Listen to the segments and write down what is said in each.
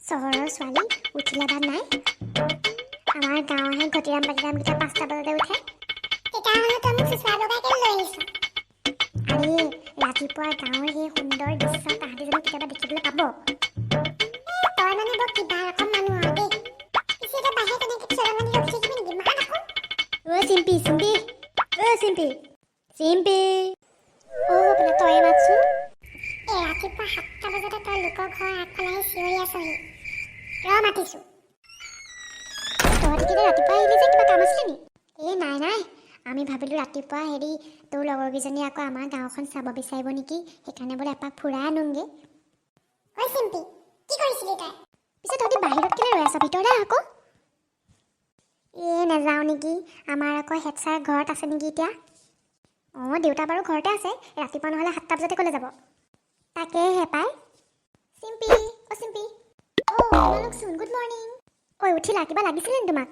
চহৰৰ ছোৱালী উঠিলে ভাত নাই। আমাৰ গাঁৱৰহে ঘটিৰাম পাটিৰামকেইটা 5টা বজাতে উঠে। তেতিয়াহ'লে তই মোক চুচৰা লগাই কেলৈ লৈ আহিছ? আৰে ৰাতিপুৱা গাঁৱৰ সেই সুন্দৰ দৃশ্য তাহাঁতি জানো কেতিয়াবা দেখিবলৈ পাব? তই মানে বৰ কিবা ৰকম মানুহ আৰু দেই। পিছে এতিয়া বাহিৰত তেনেকৈ চলঙানি ৰখি থাকিবি নেকি? মাত আকৌ। চিম্পি চিম্পি চিম্পি চিম্পি বোলে তয়ে মাতচোন। ৰাতিপুৱা 7টা বজাতে তই লোকৰ ঘৰৰ আগফালে আহি চিঞৰি আছহি। কিয় মাতিছো? তহঁতি কিন্তু ৰাতিপুৱা আহিলি যে কিবা কাম আছিলে নি? নাই আমি ভাবিলোঁ ৰাতিপুৱা তোৰ লগৰকেইজনী আকৌ আমাৰ গাঁওখন চাব বিচাৰিব নেকি, সেইকাৰণে বোলে এপাক ফুৰাই আনোংগে। ঐ চিম্পি, কি কৰিছিলি তই? পিছে তহঁতি বাহিৰত কেলৈ ৰৈ আছ? ভিতৰলৈ আহ আকৌ। নাযাওঁ নেকি, আমাৰ আকৌ হেড ছাৰ ঘৰত আছে নেকি এতিয়া? দেউতা বাৰু ঘৰতে আছে, ৰাতিপুৱা নহ'লে 7টা বজাতে ক'লে যাব? তাকেহে পাই। Chimpi Chimpi তোমালোকচোন, good morning. উঠিলা? কিবা লাগিছিলে নি তোমাক?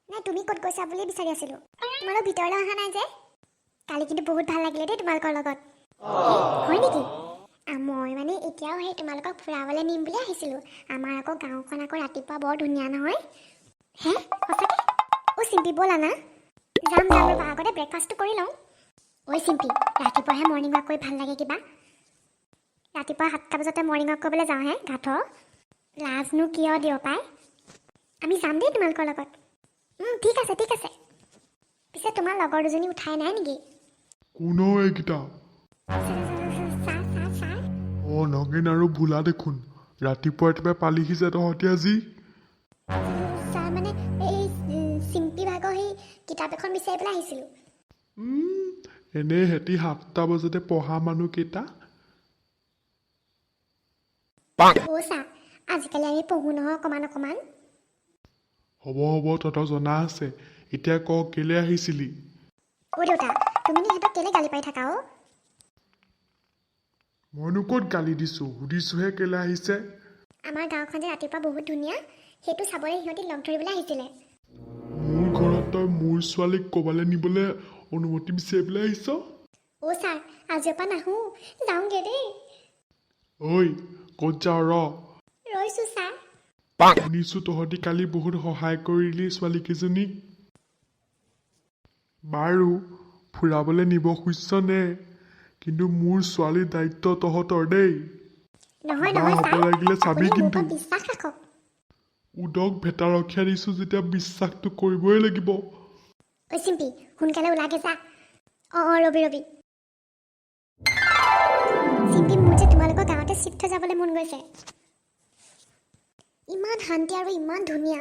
নাই, তুমি ক'ত গৈছা বুলি বিচাৰি আছিলোঁ। তোমালোক ভিতৰলৈ অহা নাই যে? কালি কিন্তু বহুত ভাল লাগিলে দেই তোমালোকৰ লগত। হয় নেকি? মই মানে এতিয়াও তোমালোকক ফুৰাবলৈ নিম বুলি আহিছিলোঁ। আমাৰ আকৌ গাঁওখন আকৌ ৰাতিপুৱা বৰ ধুনীয়া নহয়। হে সঁচাকৈ? চিম্পি ব'লা না। যাম ৰ'বা, আগতে ব্ৰেকফাষ্টটো কৰি লওঁ। চিম্পি, ৰাতিপুৱাহে মৰ্ণিং ৱাক কৰি ভাল লাগে কিবা। ৰাতিপুৱা 7টা বজাতে মৰ্ণিং ৱাক কৰিবলৈ যাওঁ হে গাঁথৰ। লাজনো কিয় দিয় পাই? আমি যাম দেই তোমালোকৰ লগত। ঠিক আছে। পিছে তোমাৰ লগৰ দুজনী উঠাই নাই নেকি? কোন এইকেইটা? নগেন আৰু ভোলা দেখোন। ৰাতিপুৱা পালিহি যে তহঁতি আজি। ছাৰ মানে এই চিম্পি ভাগৰ সেই কিতাপ এখন বিচাৰি পেলাই আহিছিলোঁ। এনেই সিহঁতি 7টা বজাতে পঢ়া মানুহকেইটা। ছাৰ, আজিকালি আমি পঢ়ো নহয় অকণমান। হ'ব তহঁতক জনা আছে। এতিয়া ক কেলে আহিছিলি? দেউতা, তুমি সিহঁতক কেলে গালি পাৰি থাকা? মইনো ক'ত গালি দিছোঁ, সুধিছোহে কেলে আহিছে। আমাৰ গাঁওখন যে ৰাতিপুৱা বহুত ধুনীয়া, সেইটো চাবলৈ সিহঁতি লগ ধৰিবলৈ আহিছিলে। মোৰ ঘৰত তই মোৰ ছোৱালীক ক'বালৈ নিবলৈ অনুমতি বিচাৰি পেলাই আহিছ? ছাৰ, আজিৰ পৰা নাহোঁ, যাওঁগে দেই। ক'ত যাওঁ ৰৈছোঁ ছাৰ। শুনিছোঁ তহঁতি কালি বহুত সহায় কৰিলি ছোৱালীকেইজনীক। বাৰু ফুৰাবলৈ নিব খুজিছ নে? কিন্তু মোৰ ছোৱালীৰ দায়িত্ব তহঁতৰ দেই। নহয় হ'ব লাগিলে চাবি কিন্তু। বিশ্বাস ৰাখক। উদক ভেটা ৰখীয়া দিছোঁ যেতিয়া বিশ্বাসটো কৰিবই লাগিব। চিম্পি, সোনকালে ওলাগে যা। ৰবি। চিম্পি, মোৰ যে তোমালোকৰ গাঁৱতে চিফ্ট হৈ যাবলৈ মন গৈছে। ইমান শান্তি আৰু ইমান ধুনীয়া।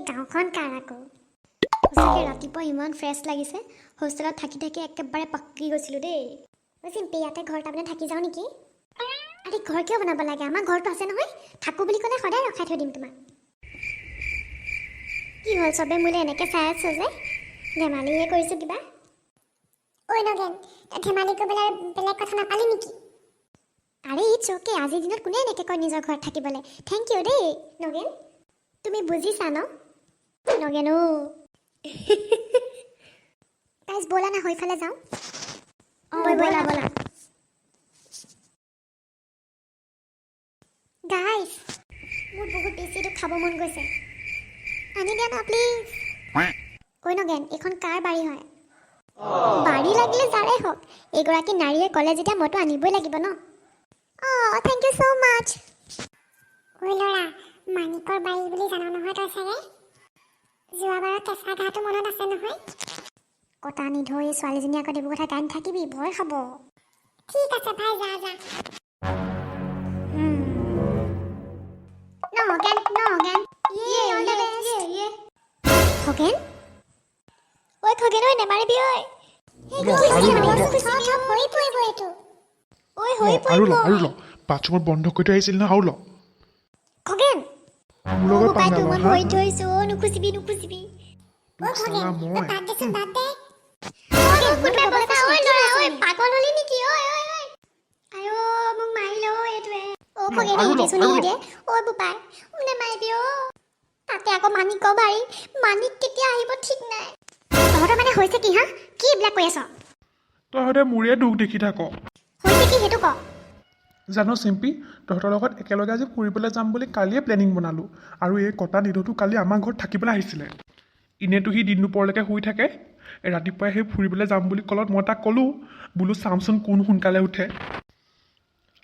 গাঁওখন কাৰ আকৌ? সঁচাকৈ ৰাতিপুৱা ইমান ফ্ৰেছ লাগিছে। হোষ্টেলত থাকি একেবাৰে পাকি গৈছিলোঁ দেই। চিম্পি, ইয়াতে ঘৰ তাৰমানে থাকি যাওঁ নেকি? ঘৰ কিয় বনাব লাগে? আমাৰ ঘৰটো আছে নহয়। থাকোঁ বুলি ক'লে সদায় ৰখাই থৈ দিম তোমাক। কি হ'ল, চবে মোলৈ এনেকৈ চাই আছ যে? ধেমালিহে কৰিছোঁ কিবা। নগেন, ধেমালি কৰিবলৈ বেলেগ কথা নাপালি নেকি? It's okay. আজিৰ দিনত কোনে এনেকৈ কয় নিজৰ ঘৰত থাকিবলৈ? থেংক ইউ দেই নগেন। তুমি বুজিছা ন নগেন? গাইজ, ব'লা না সেইফালে যাওঁ। ব'লা। গাইজ, মোৰ বহুত বেছিটো খাব মন গৈছে। আনি দিয়া না প্লিজ। নগেন, এইখন কাৰ বাৰী হয়? বাৰী লাগিলে যাৰে হওক, এগৰাকী নাৰীয়ে ক'লে যেতিয়া মইতো আনিবই লাগিব ন। থেংক ইউ ছ' মাছ। ল'ৰা, মানিকৰ বাৰী বুলি জানো নহয় তই চাগে? যোৱাবাৰৰ কেঁচা ঘাঁহটো মনত আছে নহয়? কটা নিধৰ এই ছোৱালীজনী আকৌ এইবোৰ কথা গাই নাথাকিবি, ভয় খাব। ঠিক আছে ভাই, যা। খগেন, নেমাৰিবি ঐ। বাথৰুমত বন্ধ কৰি থৈ আহিছিল নহয়, আৰু ল। খগেন, মোৰ লগত পাঙ্গা ল, হা? নুখুজিবি। চালা মই। পাগল হলি নেকি? মোক মাৰিলে এইটোৱে। আৰু ল। বোপাই, নেমাৰিবি। তাতে আকৌ মানিকৰ বাৰী। মানিক কেতিয়া আহিব ঠিক নাই। তহঁতৰ মানে হৈছে কি, হা? কি এইবিলাক কৈ আছ? তহঁতে মোৰে দুখ দেখি থাক। হৈছে কি সেইটো ক। জানো চিম্পী, তহঁতৰ লগত একেলগে আজি ফুৰিবলৈ যাম বুলি কালিয়ে প্লেনিং বনালোঁ। আৰু এই কটা নিধটো কালি আমাৰ ঘৰত থাকিবলৈ আহিছিলে। এনেইতো সি দিন দুপৰলৈকে শুই থাকে। ৰাতিপুৱাই সেই ফুৰিবলৈ যাম বুলি ক'লত মই তাক ক'লোঁ, বোলো চামচোন কোন সোনকালে উঠে।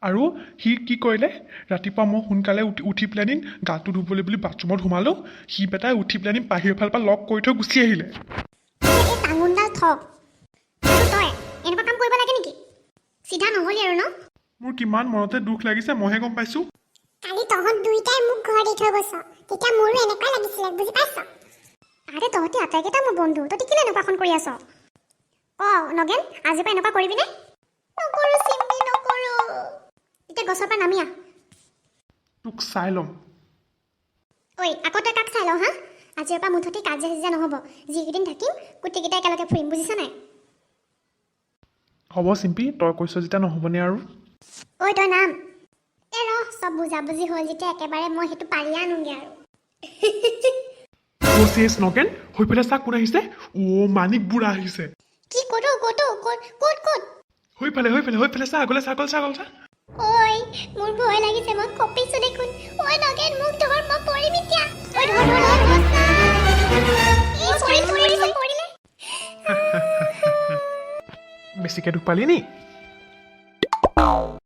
আৰু সি কি কৰিলে, ৰাতিপুৱা মই সোনকালে উঠি প্লেনিং গাটো ধুবলৈ বুলি বাথৰুমত সোমালোঁ, সি বেটাই উঠি প্লেনিং বাহিৰৰ ফালৰ পৰা লক কৰি থৈ গুচি আহিলে। এই টাঙোনডাল থক। আৰু তই এনেকুৱা কাম কৰিব লাগে নেকি? চিধা নহ'লি আৰু ন? মোৰ কিমান মনতে দুখ লাগিছে মইহে গম পাইছোঁ। কালি তহঁত দুইটাই মোক ঘৰ দি থৈ গৈছ, তেতিয়া মোৰো এনেকুৱাই লাগিছিলে, বুজি পাইছ? আৰে তহঁতি আটাইকেইটা মোৰ বন্ধু, তহঁতি কেলৈ এনেকুৱাখন কৰি আছ? নগেন, আজিৰ পৰা এনেকুৱা কৰিবিনে? নকৰোঁ চিম্পী, নকৰোঁ। এতিয়া গছৰ পৰা নামি আহ। তোক চাই ল'ম। ঐ, আকৌ তই কাক চাই লওঁ হা? আজিৰ পৰা মুঠতে কাজিয়া চাজিয়া নহ'ব। যিকেইদিন থাকিম গোটেইকেইটাই একেলগে ফুৰিম, বুজিছ নাই? হ'ব চিম্পী, তই কৈছ যেতিয়া নহ'বনে আৰু। ঐ তই নাম। চব বুজাবুজি হ'ল যেতিয়া একেবাৰে মই সেইটো পাৰিয়ে আনোগে আৰু। চেছ নগেন, হৈ পেলাই চা কোন আহিছে। মানিক বুঢ়া আহিছে। কি ক'ত ক'ত? হৈ পেলাই চা, আগলৈ চা। ঐ মোৰ ভয় লাগিছে, মই কঁপিছো দেখোন। ঐ নগেন, মোক ধৰ, মই পৰিম এতিয়া। ঐ ধৰ। পৰিলে। বেছিকৈ দুখ পালি নি?